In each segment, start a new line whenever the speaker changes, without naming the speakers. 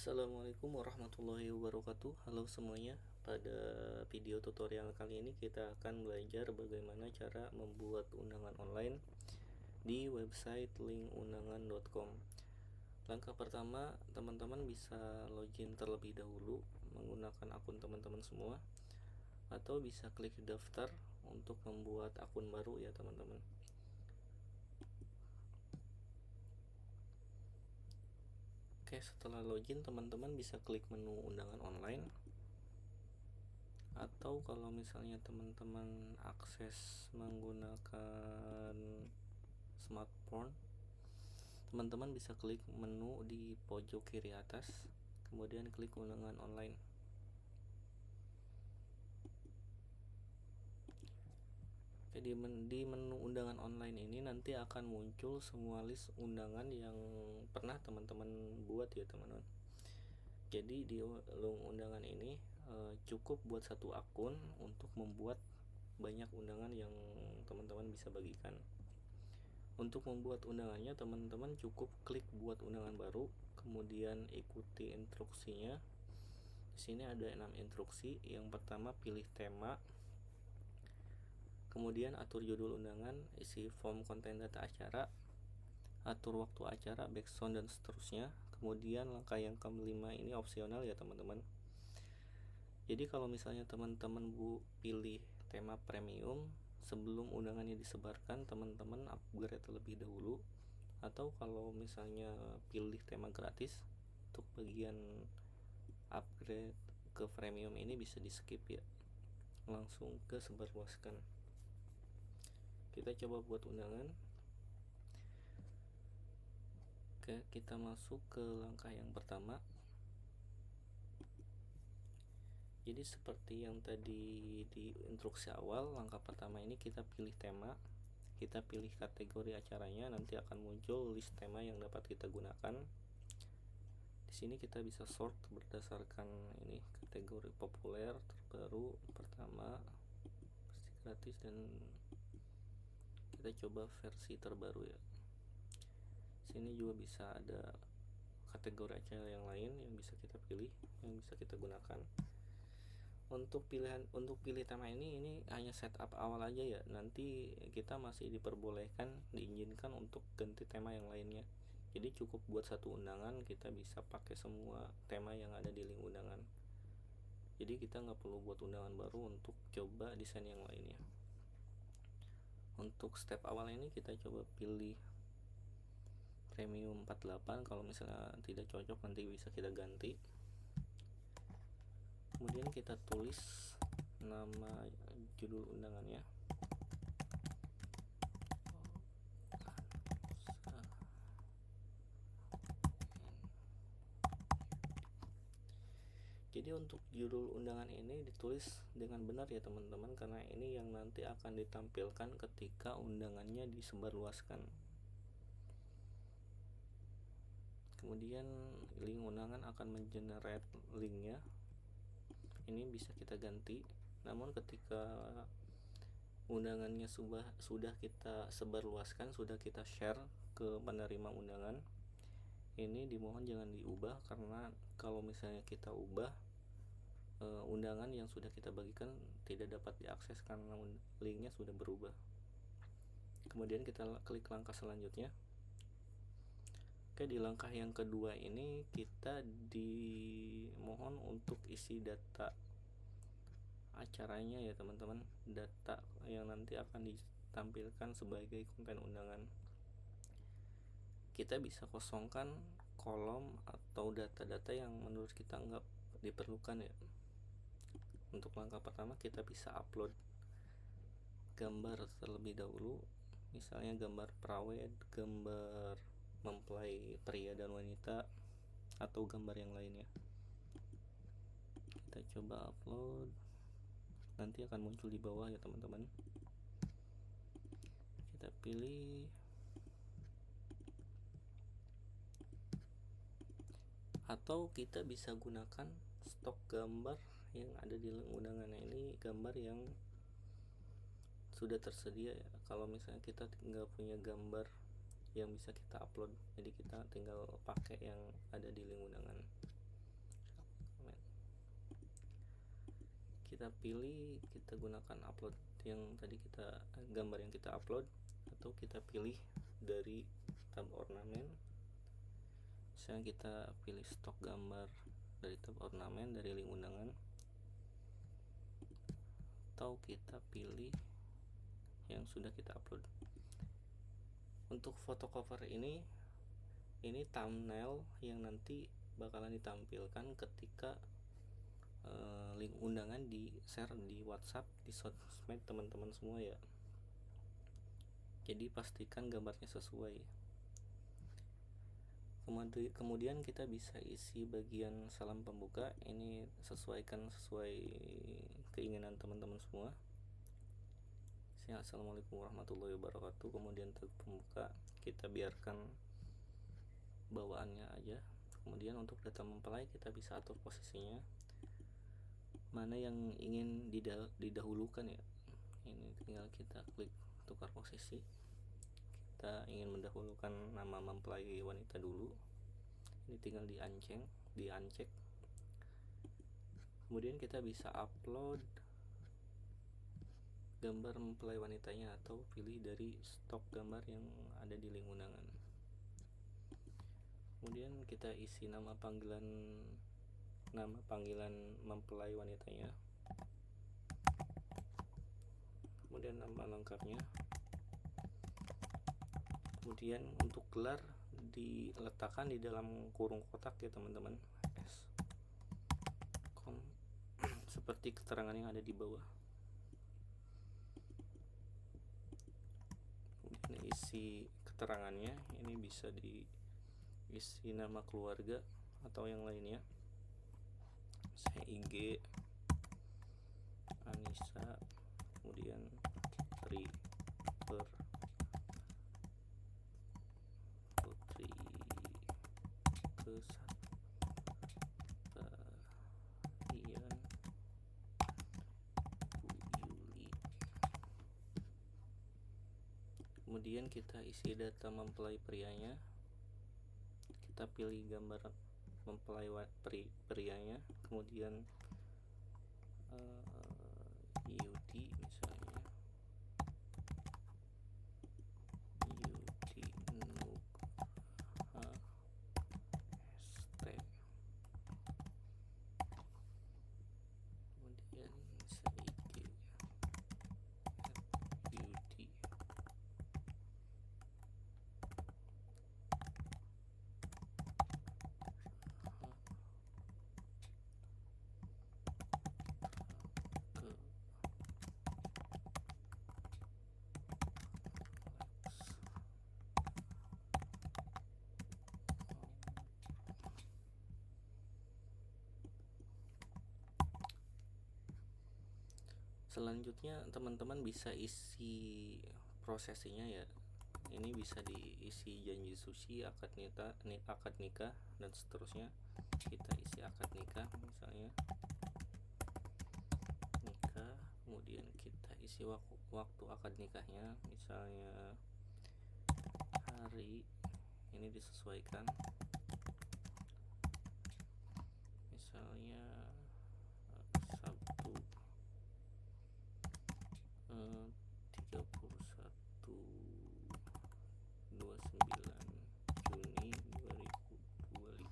Assalamualaikum warahmatullahi wabarakatuh. Halo semuanya. Pada video tutorial kali ini kita akan belajar bagaimana cara membuat undangan online di website linkundangan.com. Langkah pertama, teman-teman bisa login terlebih dahulu menggunakan akun teman-teman semua, atau bisa klik daftar untuk membuat akun baru ya teman-teman. Oke, setelah login teman-teman bisa klik menu undangan online, atau kalau misalnya teman-teman akses menggunakan smartphone, teman-teman bisa klik menu di pojok kiri atas, kemudian klik undangan online. Oke, di menu undangan online ini nanti akan muncul semua list undangan yang pernah teman-teman buat ya teman-teman. Jadi di undangan ini cukup buat satu akun untuk membuat banyak undangan yang teman-teman bisa bagikan. Untuk membuat undangannya, teman-teman cukup klik buat undangan baru, kemudian ikuti instruksinya. Di sini ada 6 instruksi. Yang pertama, pilih tema, kemudian atur judul undangan, isi form konten data acara, atur waktu acara, background dan seterusnya. Kemudian langkah yang kelima ini opsional ya teman-teman. Jadi kalau misalnya teman-teman pilih tema premium, sebelum undangannya disebarkan teman-teman upgrade terlebih dahulu, atau kalau misalnya pilih tema gratis, untuk bagian upgrade ke premium ini bisa di skip ya, langsung ke sebarluaskan. Kita coba buat undangan. Oke, kita masuk ke langkah yang pertama. Jadi seperti yang tadi di instruksi awal, langkah pertama ini kita pilih tema, kita pilih kategori acaranya, nanti akan muncul list tema yang dapat kita gunakan. Di sini kita bisa sort berdasarkan ini kategori populer, terbaru, pertama, versi gratis, dan kita coba versi terbaru ya. Sini juga bisa ada kategori acara yang lain yang bisa kita pilih, yang bisa kita gunakan. Untuk pilih tema ini hanya setup awal aja ya. Nanti kita masih diizinkan untuk ganti tema yang lainnya. Jadi cukup buat satu undangan kita bisa pakai semua tema yang ada di link undangan. Jadi kita nggak perlu buat undangan baru untuk coba desain yang lainnya. Untuk step awal ini kita coba pilih premium 48. Kalau misalnya tidak cocok nanti bisa kita ganti. Kemudian kita tulis nama judul undangannya. Jadi untuk judul undangan ini ditulis dengan benar ya teman-teman, karena ini yang nanti akan ditampilkan ketika undangannya disebarluaskan. Kemudian link undangan akan mengenerate linknya. Ini bisa kita ganti. Namun ketika undangannya sudah kita sebarluaskan, sudah kita share ke penerima undangan, ini dimohon jangan diubah, karena kalau misalnya kita ubah, undangan yang sudah kita bagikan tidak dapat diakses karena linknya sudah berubah. Kemudian kita klik langkah selanjutnya. Oke, di langkah yang kedua ini kita dimohon untuk isi data acaranya ya teman-teman, data yang nanti akan ditampilkan sebagai konten undangan. Kita bisa kosongkan kolom atau data-data yang menurut kita nggak diperlukan ya. Untuk langkah pertama kita bisa upload gambar terlebih dahulu, misalnya gambar perawat, gambar mempelai pria dan wanita, atau gambar yang lainnya. Kita coba upload, nanti akan muncul di bawah ya teman-teman. Kita pilih, atau kita bisa gunakan stok gambar yang ada di link undangannya. Ini gambar yang sudah tersedia ya. Kalau misalnya kita nggak punya gambar yang bisa kita upload, jadi kita tinggal pakai yang ada di link undangan. kita pilih, kita gunakan upload yang tadi gambar yang kita upload, atau kita pilih dari tab ornamen. Misalnya kita pilih stok gambar dari tab ornamen, dari link undangan, atau kita pilih yang sudah kita upload. Untuk foto cover ini thumbnail yang nanti bakalan ditampilkan ketika link undangan di share di WhatsApp, di sosmed teman-teman semua ya. Jadi pastikan gambarnya sesuai. Kemudian kita bisa isi bagian salam pembuka. Ini sesuaikan sesuai keinginan teman-teman semua. Assalamualaikum warahmatullahi wabarakatuh. Kemudian tag pembuka kita biarkan bawaannya aja. Kemudian untuk data mempelai kita bisa atur posisinya, mana yang ingin didahulukan ya. Ini tinggal kita klik tukar posisi. Kita ingin mendahulukan nama mempelai wanita dulu, ini tinggal diancek. Kemudian kita bisa upload gambar mempelai wanitanya atau pilih dari stok gambar yang ada di link undangan. Kemudian kita isi nama panggilan mempelai wanitanya, kemudian nama lengkapnya. Kemudian untuk gelar diletakkan di dalam kurung kotak ya teman-teman, seperti keterangan yang ada di bawah. Kemudian isi keterangannya, ini bisa diisi nama keluarga atau yang lainnya. Saya IG Anissa, kemudian Putri Kesatarian Bu Yuli. Kemudian kita isi data mempelai prianya, kita pilih gambar mempelai prianya, kemudian Yudi misalnya, Yudi Nugha ST, kemudian Saiki Yudi. Selanjutnya teman-teman bisa isi prosesinya ya. Ini bisa diisi janji suci, akad nikah dan seterusnya. Kita isi akad nikah misalnya, nikah, kemudian kita isi waktu akad nikahnya, misalnya hari, ini disesuaikan, misalnya Sabtu 29 Juni 2025.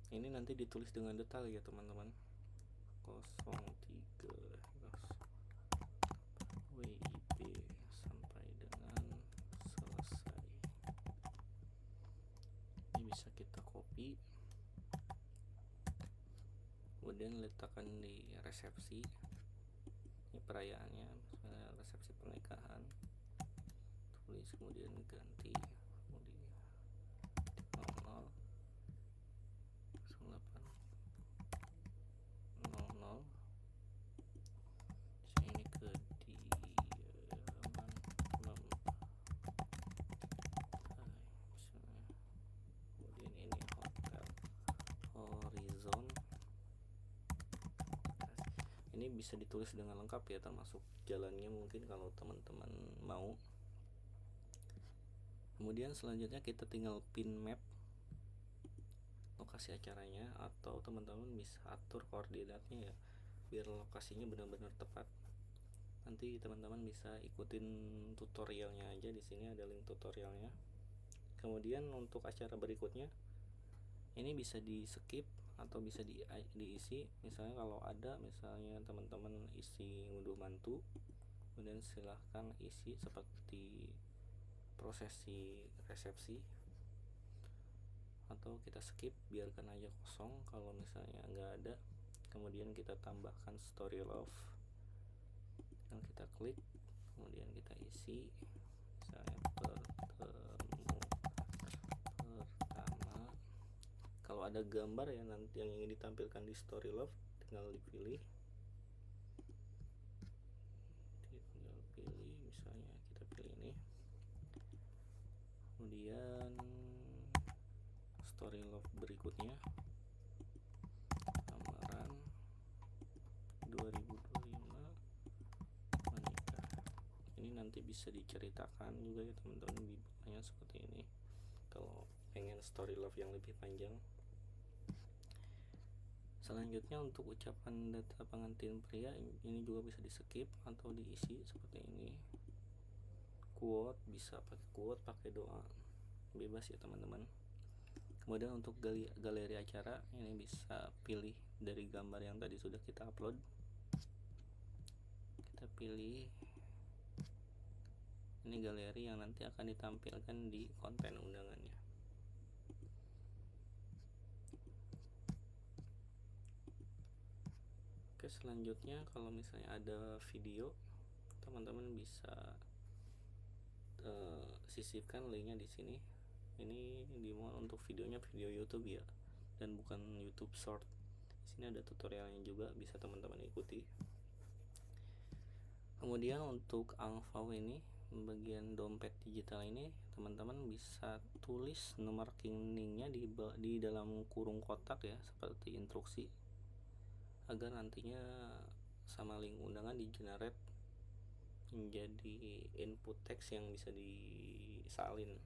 Ini nanti ditulis dengan detail ya teman-teman. 03 WIB sampai dengan selesai. Ini bisa kita copy, kemudian letakkan di resepsi. Ini perayaannya, misalnya resepsi pernikahan, tulis kemudian ganti, kemudian 00 08 00. Ini kediaman misalnya, kemudian ini Hotel Horizon. Ini bisa ditulis dengan lengkap ya, termasuk jalannya mungkin kalau teman-teman mau. Kemudian selanjutnya kita tinggal pin map lokasi acaranya, atau teman-teman bisa atur koordinatnya ya biar lokasinya benar-benar tepat. Nanti teman-teman bisa ikutin tutorialnya aja, di sini ada link tutorialnya. Kemudian untuk acara berikutnya ini bisa di skip atau bisa diisi. Misalnya kalau ada misalnya teman-teman isi ngunduh mantu, kemudian silahkan isi seperti prosesi resepsi, atau kita skip biarkan aja kosong kalau misalnya nggak ada. Kemudian kita tambahkan story love yang kita klik, kemudian kita isi misalnya pertemu pertama. Kalau ada gambar ya nanti yang ingin ditampilkan di story love, tinggal dipilih, misalnya kita pilih ini. Kemudian story love berikutnya lamaran 2025 menikah. Ini nanti bisa diceritakan juga ya teman-teman di bawahnya seperti ini kalau pengen story love yang lebih panjang. Selanjutnya untuk ucapan data pengantin pria ini juga bisa di skip atau diisi seperti ini. Quote bisa pakai quote, pakai doa, bebas ya teman-teman. Kemudian untuk galeri acara ini bisa pilih dari gambar yang tadi sudah kita upload. Kita pilih ini galeri yang nanti akan ditampilkan di konten undangannya. Oke, selanjutnya kalau misalnya ada video, teman-teman bisa sisipkan linknya di sini. Ini dimulai untuk videonya video YouTube ya, dan bukan YouTube Short. Di sini ada tutorialnya juga, bisa teman-teman ikuti. Kemudian untuk angpau ini, bagian dompet digital ini, teman-teman bisa tulis nomor rekeningnya di dalam kurung kotak ya, seperti instruksi, agar nantinya sama link undangan di generate menjadi input teks yang bisa disalin.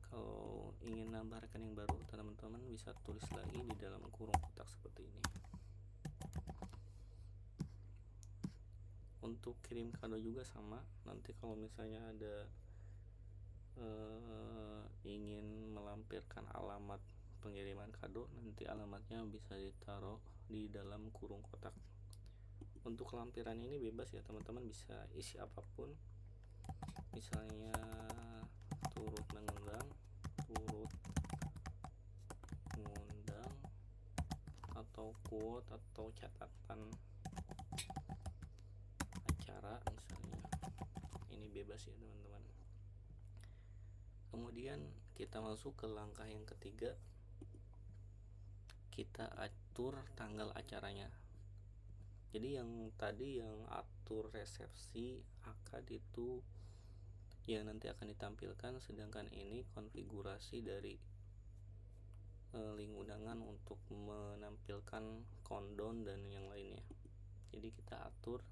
Kalau ingin nambah rekening baru, teman-teman bisa tulis lagi di dalam kurung kotak seperti ini. Untuk kirim kado juga sama, nanti kalau misalnya ada ingin melampirkan alamat pengiriman kado, nanti alamatnya bisa ditaruh di dalam kurung kotak. Untuk lampiran ini bebas ya teman-teman, bisa isi apapun, misalnya turut mengundang atau quote atau catatan acara misalnya, ini bebas ya teman-teman. Kemudian kita masuk ke langkah yang ketiga, kita atur tanggal acaranya. Jadi yang tadi yang atur resepsi akad itu yang nanti akan ditampilkan, sedangkan ini konfigurasi dari link undangan untuk menampilkan countdown dan yang lainnya. Jadi kita atur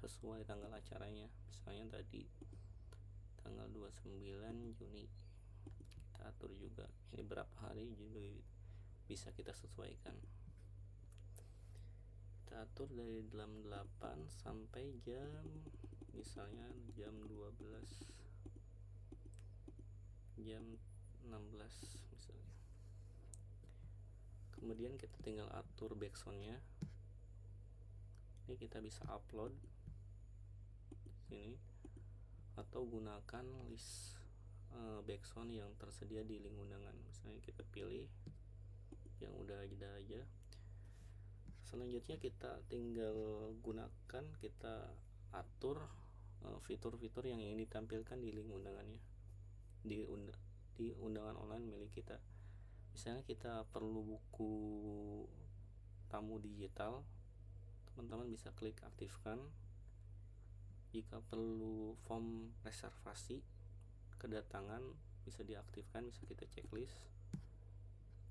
sesuai tanggal acaranya. Misalnya tadi tanggal 29 Juni, kita atur juga ini berapa hari juga bisa kita sesuaikan. Kita atur dari jam 8 sampai jam misalnya jam 12, jam 16 misalnya. Kemudian kita tinggal atur backsoundnya. Ini kita bisa upload sini atau gunakan list backsound yang tersedia di link undangan. Misalnya kita pilih yang udah ada aja. Selanjutnya kita tinggal gunakan, kita atur fitur-fitur yang ingin ditampilkan di link undangannya, di undangan online milik kita. Misalnya kita perlu buku tamu digital, teman-teman bisa klik aktifkan. Jika perlu form reservasi kedatangan bisa diaktifkan, bisa kita checklist.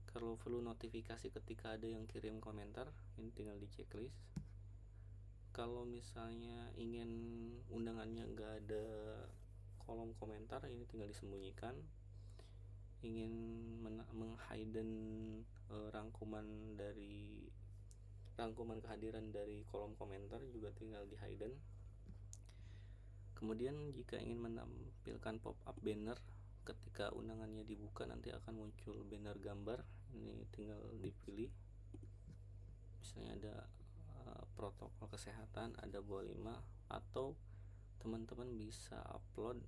Kalau perlu notifikasi ketika ada yang kirim komentar, ini tinggal di checklist. Kalau misalnya ingin undangan undangannya nggak ada kolom komentar, ini tinggal disembunyikan. Ingin menghidden rangkuman kehadiran dari kolom komentar juga tinggal di hidden. Kemudian jika ingin menampilkan pop up banner ketika undangannya dibuka, nanti akan muncul banner gambar, ini tinggal dipilih. Misalnya ada protokol kesehatan, ada bawah 5, atau teman-teman bisa upload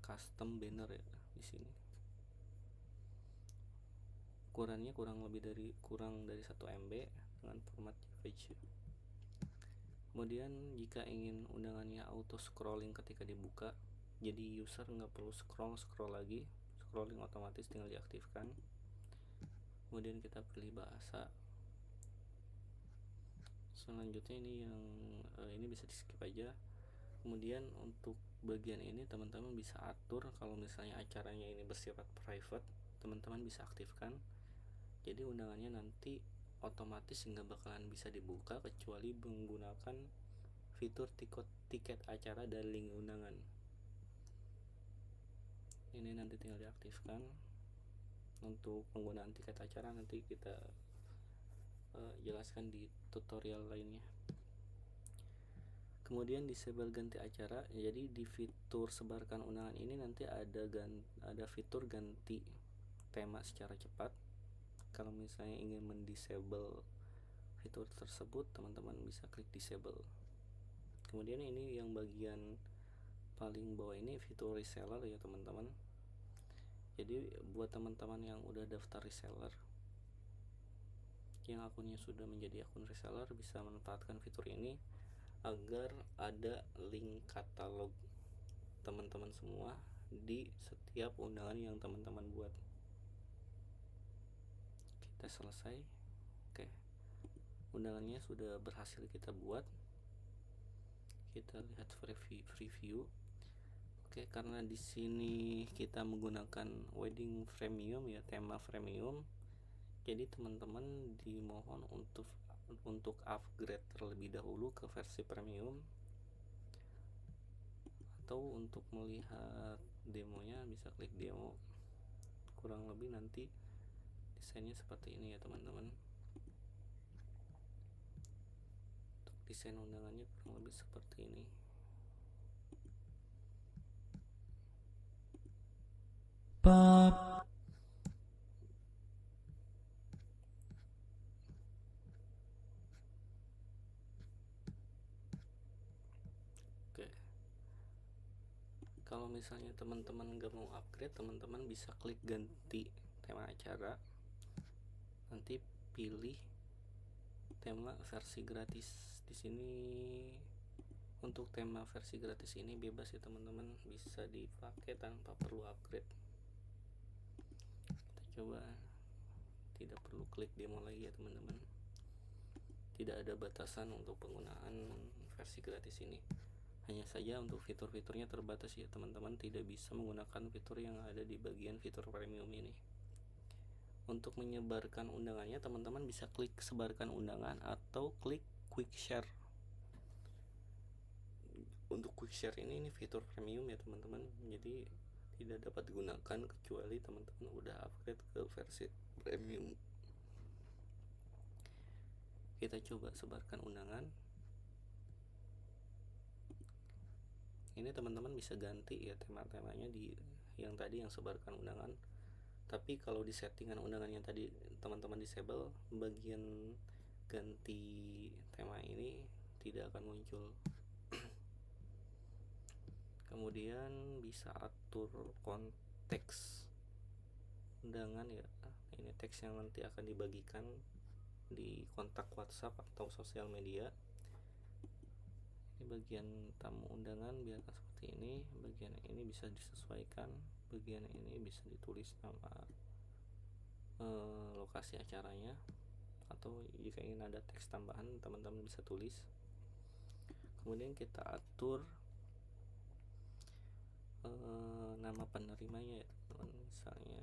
custom banner ya di sini. Ukurannya kurang dari 1 MB dengan format JPG. Kemudian jika ingin undangannya auto scrolling ketika dibuka, jadi user nggak perlu scroll lagi, scrolling otomatis tinggal diaktifkan. Kemudian kita pilih bahasa. Selanjutnya ini bisa di skip aja. Kemudian untuk bagian ini teman-teman bisa atur, kalau misalnya acaranya ini bersifat private, teman-teman bisa aktifkan. Jadi undangannya nanti otomatis nggak bakalan bisa dibuka kecuali menggunakan fitur tiket acara dan link undangan. Ini nanti tinggal diaktifkan. Untuk penggunaan tiket acara nanti kita jelaskan di tutorial lainnya. Kemudian disable ganti acara. Jadi di fitur sebarkan undangan ini nanti ada fitur ganti tema secara cepat. Kalau misalnya ingin mendisable fitur tersebut, teman-teman bisa klik disable. Kemudian ini yang bagian paling bawah ini fitur reseller ya teman-teman. Jadi buat teman-teman yang udah daftar reseller, yang akunnya sudah menjadi akun reseller, bisa memanfaatkan fitur ini agar ada link katalog teman-teman semua di setiap undangan yang teman-teman buat. Kita selesai. Oke, undangannya sudah berhasil kita buat. Kita lihat preview. Oke, karena di sini kita menggunakan wedding premium ya, tema premium, jadi teman-teman dimohon untuk upgrade terlebih dahulu ke versi premium. Atau untuk melihat demonya bisa klik demo. Kurang lebih nanti desainnya seperti ini ya teman-teman. Untuk desain undangannya kurang lebih seperti ini. Oke, kalau misalnya teman-teman nggak mau upgrade, teman-teman bisa klik ganti tema acara, nanti pilih tema versi gratis. Di sini untuk tema versi gratis ini bebas ya teman-teman, bisa dipakai tanpa perlu upgrade. Kita coba, tidak perlu klik demo lagi ya teman-teman. Tidak ada batasan untuk penggunaan versi gratis ini. Hanya saja untuk fitur-fiturnya terbatas ya teman-teman, tidak bisa menggunakan fitur yang ada di bagian fitur premium ini. Untuk menyebarkan undangannya, teman-teman bisa klik sebarkan undangan atau klik quick share. Untuk quick share ini fitur premium ya teman-teman, jadi tidak dapat digunakan kecuali teman-teman udah upgrade ke versi premium. Kita coba sebarkan undangan. Ini teman-teman bisa ganti ya tema-temanya di yang tadi yang sebarkan undangan. Tapi kalau di settingan undangan yang tadi teman-teman disable, bagian ganti tema ini tidak akan muncul. Kemudian bisa atur konteks undangan ya. Ini teks yang nanti akan dibagikan di kontak WhatsApp atau sosial media. Ini bagian tamu undangan biarkan seperti ini. Bagian ini bisa disesuaikan. Bagian ini bisa ditulis nama lokasi acaranya, atau jika ingin ada teks tambahan teman-teman bisa tulis. Kemudian kita atur nama penerimanya ya teman-teman. Misalnya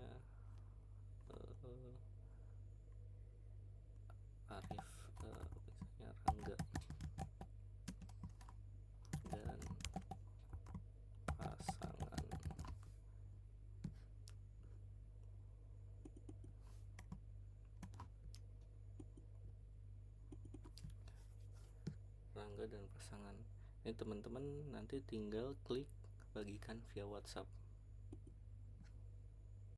Arif, misalnya Rangga, dan tangga dan pasangan. Ini teman-teman nanti tinggal klik bagikan via WhatsApp.